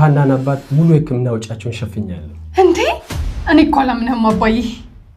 የሃናን አባት ሙሉ የሕክምና ወጪያቸውን ሸፍኛለሁ። እንዴ እኔ እኮ አላምንህም አባዬ።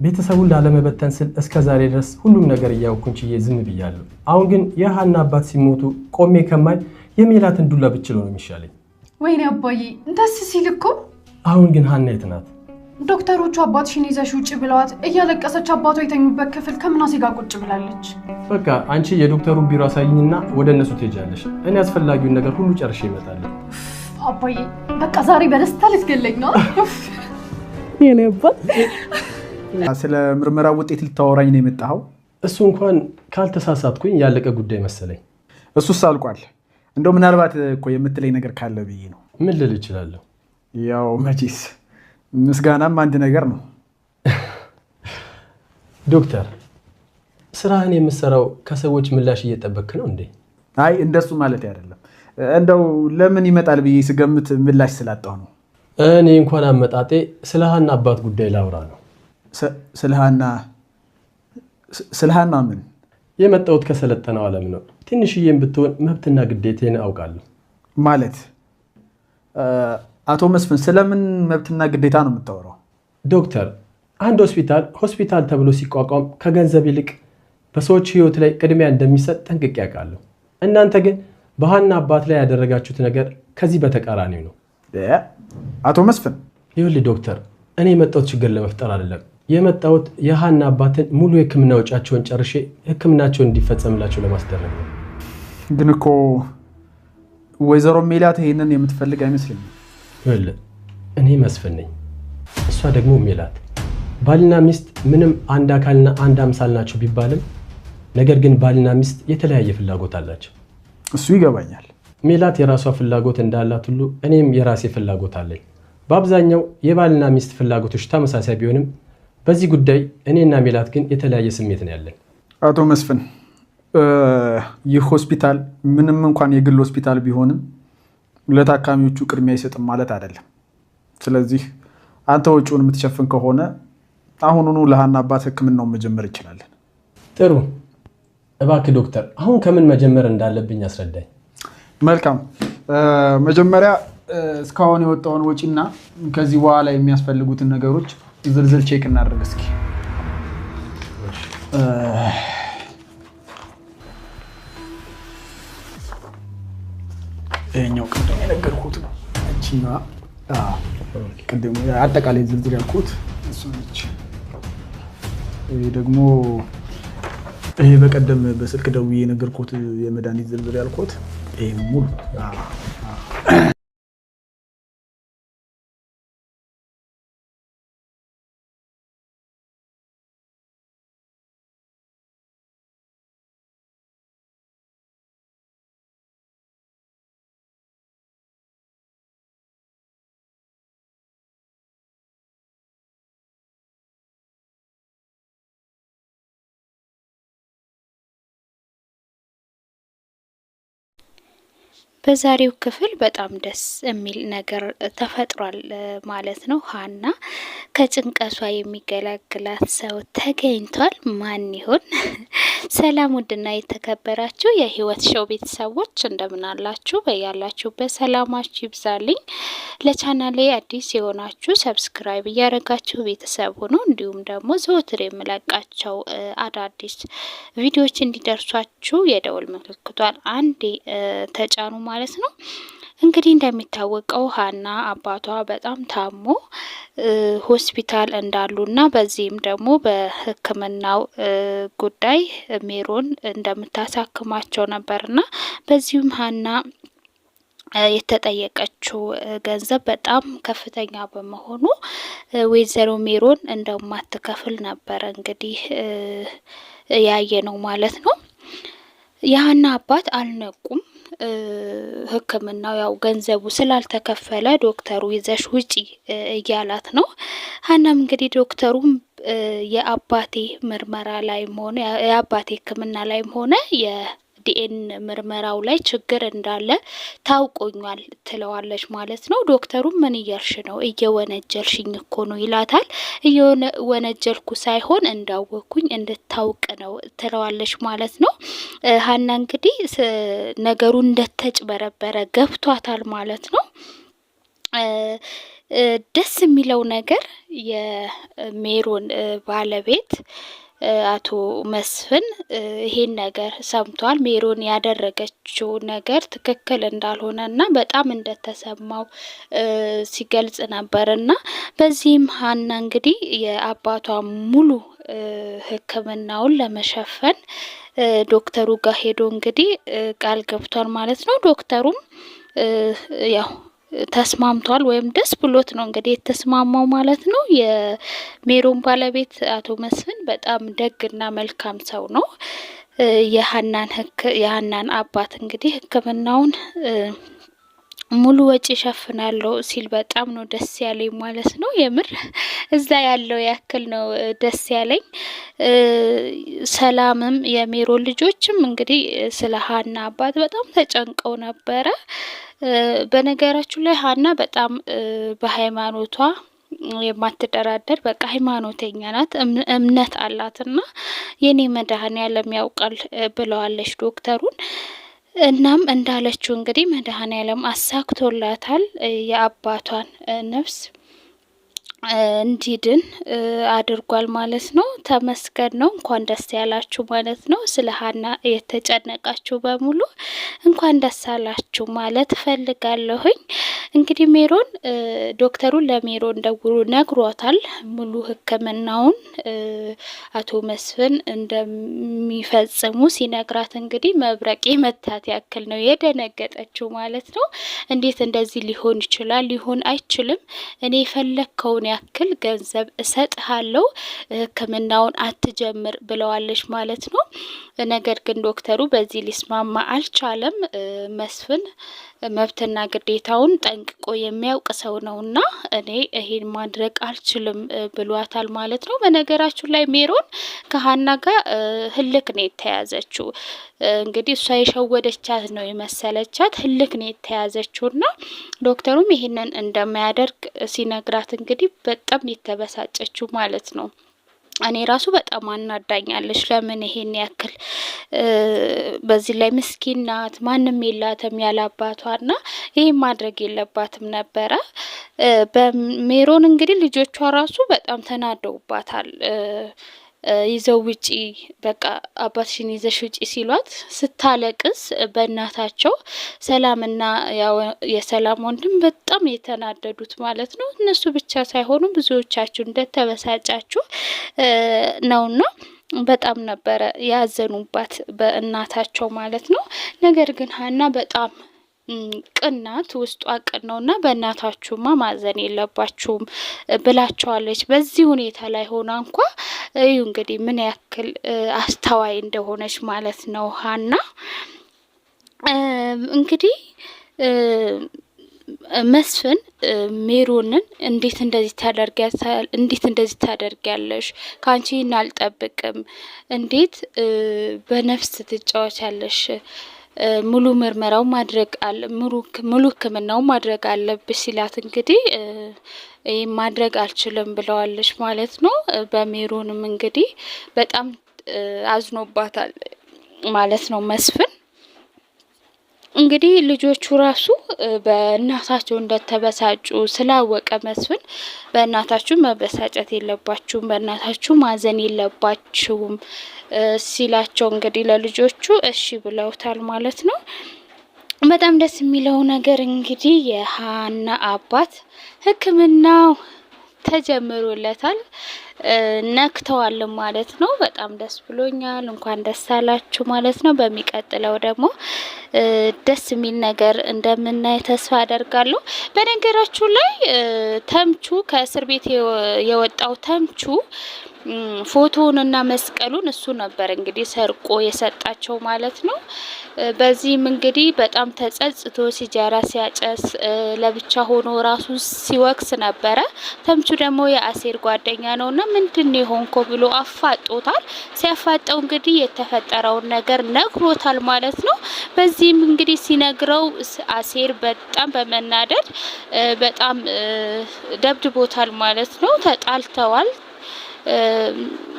ቤተሰቡን ላለመበተን ስል እስከ ዛሬ ድረስ ሁሉም ነገር እያወኩኝ ችዬ ዝም ብያለሁ። አሁን ግን የሃና አባት ሲሞቱ ቆሜ ከማይ የሜላትን ዱላ ብችለው ነው የሚሻለኝ። ወይኔ አባዬ ደስ ሲል እኮ። አሁን ግን ሃና የት ናት? ዶክተሮቹ አባትሽን ይዘሽ ውጭ ብለዋት እያለቀሰች አባቷ የተኙበት ክፍል ከምናሴ ጋር ቁጭ ብላለች። በቃ አንቺ የዶክተሩን ቢሮ አሳይኝና ወደ እነሱ ትሄጃለሽ። እኔ አስፈላጊውን ነገር ሁሉ ጨርሼ እመጣለሁ። አባዬ በቃ ዛሬ በደስታ ልትገለኝ ነው። የኔ አባት ስለ ምርመራ ውጤት ልታወራኝ ነው የመጣኸው? እሱ እንኳን ካልተሳሳትኩኝ ያለቀ ጉዳይ መሰለኝ። እሱስ አልቋል። እንደው ምናልባት እኮ የምትለኝ ነገር ካለ ብዬ ነው። ምን ልል እችላለሁ? ያው መቼስ ምስጋናም አንድ ነገር ነው። ዶክተር ስራህን የምትሰራው ከሰዎች ምላሽ እየጠበክ ነው እንዴ? አይ እንደሱ ማለት አይደለም። እንደው ለምን ይመጣል ብዬ ስገምት ምላሽ ስላጣሁ ነው። እኔ እንኳን አመጣጤ ስለ ሃና አባት ጉዳይ ላውራ ነው። ስለ ሃና ምን? የመጣሁት ከሰለጠነው ዓለም ነው። ትንሽዬም ብትሆን መብትና ግዴታዬን አውቃለሁ። ማለት አቶ መስፍን ስለምን መብትና ግዴታ ነው የምታወራው? ዶክተር አንድ ሆስፒታል ተብሎ ሲቋቋም ከገንዘብ ይልቅ በሰዎች ህይወት ላይ ቅድሚያ እንደሚሰጥ ጠንቅቄ ያውቃለሁ። እናንተ ግን በሃና አባት ላይ ያደረጋችሁት ነገር ከዚህ በተቃራኒው ነው። አቶ መስፍን ይኸውልህ ዶክተር፣ እኔ የመጣሁት ችግር ለመፍጠር አይደለም። የመጣሁት የሃና አባትን ሙሉ የህክምና ወጪያቸውን ጨርሼ ህክምናቸውን እንዲፈጸምላቸው ለማስደረግ ነው። ግን እኮ ወይዘሮ ሜላት ይሄንን የምትፈልግ አይመስለኝም። ይኸውልህ እኔ መስፍን ነኝ፣ እሷ ደግሞ ሜላት። ባልና ሚስት ምንም አንድ አካልና አንድ አምሳል ናቸው ቢባልም ነገር ግን ባልና ሚስት የተለያየ ፍላጎት አላቸው። እሱ ይገባኛል። ሜላት የራሷ ፍላጎት እንዳላት ሁሉ እኔም የራሴ ፍላጎት አለኝ። በአብዛኛው የባልና ሚስት ፍላጎቶች ተመሳሳይ ቢሆንም በዚህ ጉዳይ እኔና ሜላት ግን የተለያየ ስሜት ነው ያለን። አቶ መስፍን ይህ ሆስፒታል ምንም እንኳን የግል ሆስፒታል ቢሆንም ለታካሚዎቹ ቅድሚያ አይሰጥም ማለት አይደለም። ስለዚህ አንተ ወጪውን የምትሸፍን ከሆነ አሁኑኑ ለሃና አባት ህክምናውን መጀመር እንችላለን። ጥሩ። እባክህ ዶክተር አሁን ከምን መጀመር እንዳለብኝ አስረዳኝ። መልካም። መጀመሪያ እስካሁን የወጣውን ወጪና ከዚህ በኋላ የሚያስፈልጉትን ነገሮች ዝርዝር ቼክ እናደርግ እስኪ። ይሄኛው ቅድም የነገርኩት ነው። እቺኛዋ ቅድም አጠቃላይ ዝርዝር ያልኩት እሱ ነች። ይሄ ደግሞ ይሄ በቀደም በስልክ ደውዬ የነገርኩት የመድኃኒት ዝርዝር ያልኩት ይሄ ሙሉ በዛሬው ክፍል በጣም ደስ የሚል ነገር ተፈጥሯል ማለት ነው። ሃና ከጭንቀቷ የሚገላግላት ሰው ተገኝቷል። ማን ይሆን? ሰላም ውድና የተከበራችሁ የህይወት ሾው ቤተሰቦች እንደምን አላችሁ? በያላችሁበት ሰላማችሁ ይብዛልኝ። ለቻናሌ አዲስ የሆናችሁ ሰብስክራይብ እያደረጋችሁ ቤተሰብ ሁኑ። እንዲሁም ደግሞ ዘወትር የምለቃቸው አዳዲስ ቪዲዮዎች እንዲደርሷችሁ የደወል ምልክቷን አንዴ ተጫኑ ማለት ነው። እንግዲህ እንደሚታወቀው ሃና አባቷ በጣም ታሞ ሆስፒታል እንዳሉና በዚህም ደግሞ በሕክምናው ጉዳይ ሜሮን እንደምታሳክማቸው ነበርና በዚህም ሃና የተጠየቀችው ገንዘብ በጣም ከፍተኛ በመሆኑ ወይዘሮ ሜሮን እንደማትከፍል ነበር እንግዲህ ያየ ነው ማለት ነው። የሃና አባት አልነቁም። ሕክምናው ያው ገንዘቡ ስላልተከፈለ ዶክተሩ ይዘሽ ውጪ እያላት ነው። ሃናም እንግዲህ ዶክተሩም የአባቴ ምርመራ ላይም ሆነ የአባቴ ሕክምና ላይም ሆነ የዲኤን ምርመራው ላይ ችግር እንዳለ ታውቆኛል ትለዋለች ማለት ነው። ዶክተሩም ምን እያልሽ ነው? እየወነጀልሽኝ እኮ ነው ይላታል። እየወነጀልኩ ሳይሆን እንዳወኩኝ እንድታውቅ ነው ትለዋለች ማለት ነው። ሃና እንግዲህ ነገሩ እንደተጭበረበረ ገብቷታል ማለት ነው። ደስ የሚለው ነገር የሜሮን ባለቤት አቶ መስፍን ይሄን ነገር ሰምቷል። ሜሮን ያደረገችው ነገር ትክክል እንዳልሆነና በጣም እንደተሰማው ሲገልጽ ነበርና በዚህም ሀና እንግዲህ የአባቷ ሙሉ ሕክምናውን ለመሸፈን ዶክተሩ ጋር ሄዶ እንግዲህ ቃል ገብቷል ማለት ነው። ዶክተሩም ያው ተስማምቷል ወይም ደስ ብሎት ነው እንግዲህ የተስማማው ማለት ነው። የሜሮን ባለቤት አቶ መስፍን በጣም ደግና መልካም ሰው ነው። የሀናን አባት እንግዲህ ሕክምናውን ሙሉ ወጪ ሸፍናለሁ ሲል በጣም ነው ደስ ያለኝ ማለት ነው። የምር እዛ ያለው ያክል ነው ደስ ያለኝ። ሰላምም የሜሮን ልጆችም እንግዲህ ስለ ሀና አባት በጣም ተጨንቀው ነበረ። በነገራችሁ ላይ ሀና በጣም በሃይማኖቷ የማትደራደር በቃ ሃይማኖተኛ ናት፣ እምነት አላትና የኔ መድኃኔዓለም ያውቃል ብለዋለች ዶክተሩን። እናም እንዳለችው እንግዲህ መድኃኔዓለም አሳክቶላታል። የአባቷን ነፍስ እንዲድን አድርጓል ማለት ነው። ተመስገን ነው። እንኳን ደስ ያላችሁ ማለት ነው። ስለ ሀና የተጨነቃችሁ በሙሉ እንኳን ደስ አላችሁ ማለት ፈልጋለሁኝ። እንግዲህ ሜሮን ዶክተሩን ለሜሮን ደውሎ ነግሯታል ሙሉ ሕክምናውን አቶ መስፍን እንደሚፈጽሙ ሲነግራት እንግዲህ መብረቅ መታት ያክል ነው የደነገጠችው ማለት ነው። እንዴት እንደዚህ ሊሆን ይችላል? ሊሆን አይችልም። እኔ የፈለግከውን ያክል ገንዘብ እሰጥሃለሁ፣ ሕክምናውን አትጀምር ብለዋለች ማለት ነው። ነገር ግን ዶክተሩ በዚህ ሊስማማ አልቻለም። መስፍን መብትና ግዴታውን ጠንቅቆ የሚያውቅ ሰው ነውና እኔ ይሄን ማድረግ አልችልም ብሏታል ማለት ነው። በነገራችሁ ላይ ሜሮን ከሀና ጋር ህልክ ነው የተያዘችው። እንግዲህ እሷ የሸወደቻት ነው የመሰለቻት፣ ህልክ ነው የተያዘችውና ዶክተሩም ይሄንን እንደማያደርግ ሲነግራት እንግዲህ በጣም የተበሳጨችው ማለት ነው። እኔ ራሱ በጣም አናዳኛለች። ለምን ይሄን ያክል በዚህ ላይ ምስኪን ናት፣ ማንም የላትም ያላባቷና ይሄን ማድረግ የለባትም ነበረ። በሜሮን እንግዲህ ልጆቿ ራሱ በጣም ተናደውባታል። ይዘው ውጪ በቃ አባትሽን ይዘሽ ውጪ ሲሏት ስታለቅስ በእናታቸው ሰላምና የሰላም ወንድም በጣም የተናደዱት ማለት ነው። እነሱ ብቻ ሳይሆኑ ብዙዎቻችሁ እንደተበሳጫችሁ ነውና በጣም ነበረ ያዘኑባት በእናታቸው ማለት ነው። ነገር ግን ሀና በጣም ቅናት ውስጧ ቅን ነውና በእናታችሁማ ማዘን የለባችሁም ብላቸዋለች። በዚህ ሁኔታ ላይ ሆና እንኳ እዩ እንግዲህ ምን ያክል አስተዋይ እንደሆነች ማለት ነው ሀና። እንግዲህ መስፍን ሜሮንን እንዴት እንደዚህ ታደርጊያለሽ? ካንቺ አልጠብቅም፣ እንዴት በነፍስ ትጫወቻለሽ? ሙሉ ምርመራው ማድረግ አለ ሙሉ ሕክምናው ማድረግ አለብሽ ሲላት እንግዲህ ማድረግ አልችልም ብለዋለች ማለት ነው። በሜሮንም እንግዲህ በጣም አዝኖባታል ማለት ነው መስፍን። እንግዲህ ልጆቹ ራሱ በእናታቸው እንደተበሳጩ ስላወቀ መስፍን በእናታችሁ መበሳጨት የለባችሁም፣ በእናታችሁ ማዘን የለባችሁም ሲላቸው እንግዲህ ለልጆቹ እሺ ብለውታል ማለት ነው። በጣም ደስ የሚለው ነገር እንግዲህ የሀና አባት ሕክምናው ተጀምሮለታል፣ ነክተዋል ማለት ነው። በጣም ደስ ብሎኛል። እንኳን ደስ አላችሁ ማለት ነው። በሚቀጥለው ደግሞ ደስ የሚል ነገር እንደምናይ ተስፋ አደርጋለሁ። በነገራችሁ ላይ ተምቹ ከእስር ቤት የወጣው ተምቹ ፎቶውንና መስቀሉን እሱ ነበር እንግዲህ ሰርቆ የሰጣቸው ማለት ነው። በዚህም እንግዲህ በጣም ተጸጽቶ ሲጃራ ሲያጨስ ለብቻ ሆኖ ራሱ ሲወክስ ነበረ። ተምቹ ደግሞ የአሴር ጓደኛ ነውና ምንድነው የሆንኮ ብሎ አፋጦታል። ሲያፋጠው እንግዲህ የተፈጠረውን ነገር ነግሮታል ማለት ነው። በዚህም እንግዲህ ሲነግረው አሴር በጣም በመናደድ በጣም ደብድቦታል ማለት ነው። ተጣልተዋል።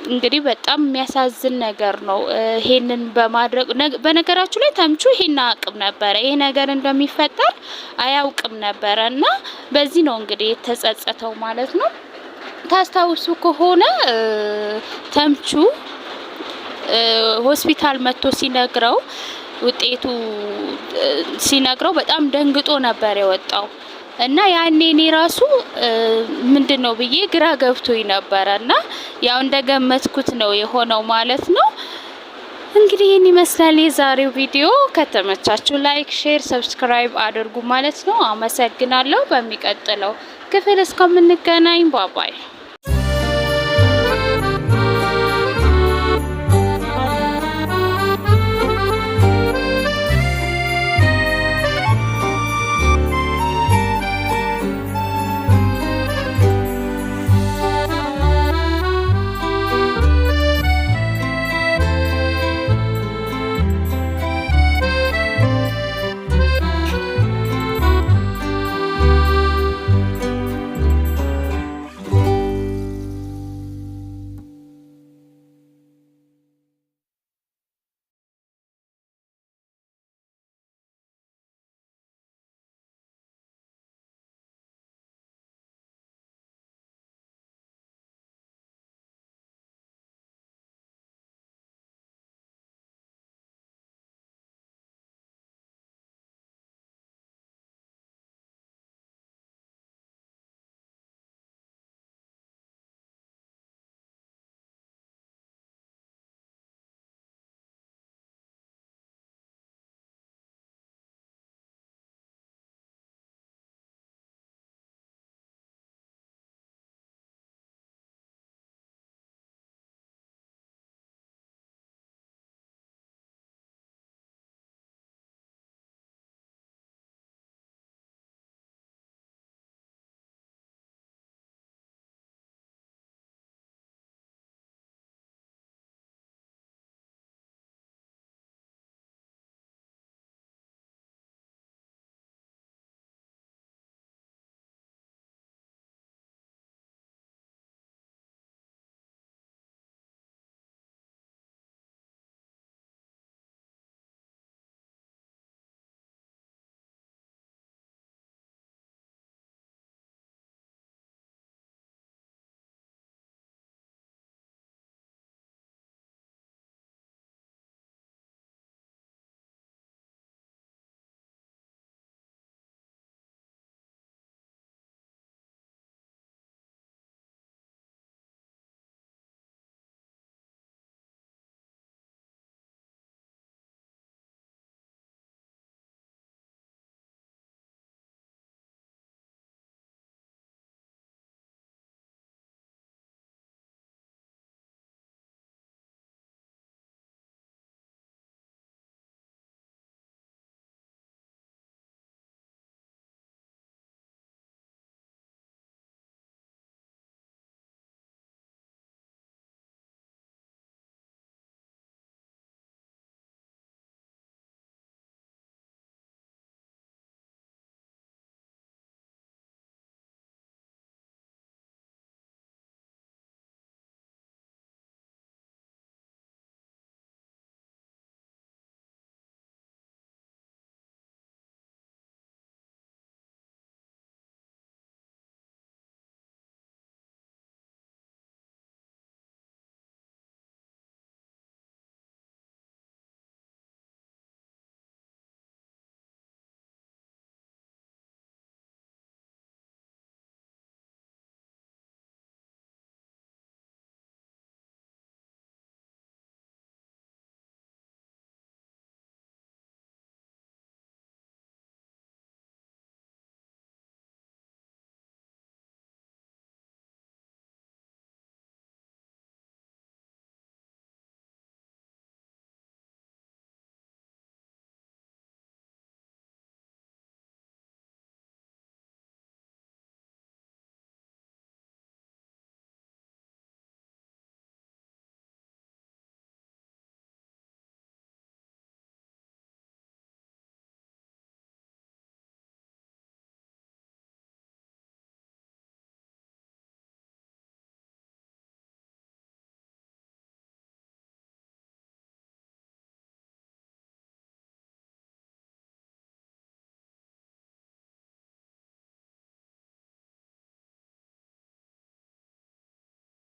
እንግዲህ በጣም የሚያሳዝን ነገር ነው። ይሄንን በማድረግ በነገራችሁ ላይ ተምቹ ይሄን አያውቅም ነበር፣ ይሄ ነገር እንደሚፈጠር አያውቅም ነበርና በዚህ ነው እንግዲህ የተጸጸተው ማለት ነው። ታስታውሱ ከሆነ ተምቹ ሆስፒታል መጥቶ ሲነግረው ውጤቱ ሲነግረው በጣም ደንግጦ ነበር የወጣው እና ያኔ እኔ ራሱ ምንድነው ብዬ ግራ ገብቶኝ ነበርና ያው እንደገመትኩት ነው የሆነው ማለት ነው። እንግዲህ ይህን ይመስላል የዛሬው ቪዲዮ። ከተመቻችሁ ላይክ፣ ሼር፣ ሰብስክራይብ አድርጉ ማለት ነው። አመሰግናለሁ። በሚቀጥለው ክፍል እስከምንገናኝ ባባይ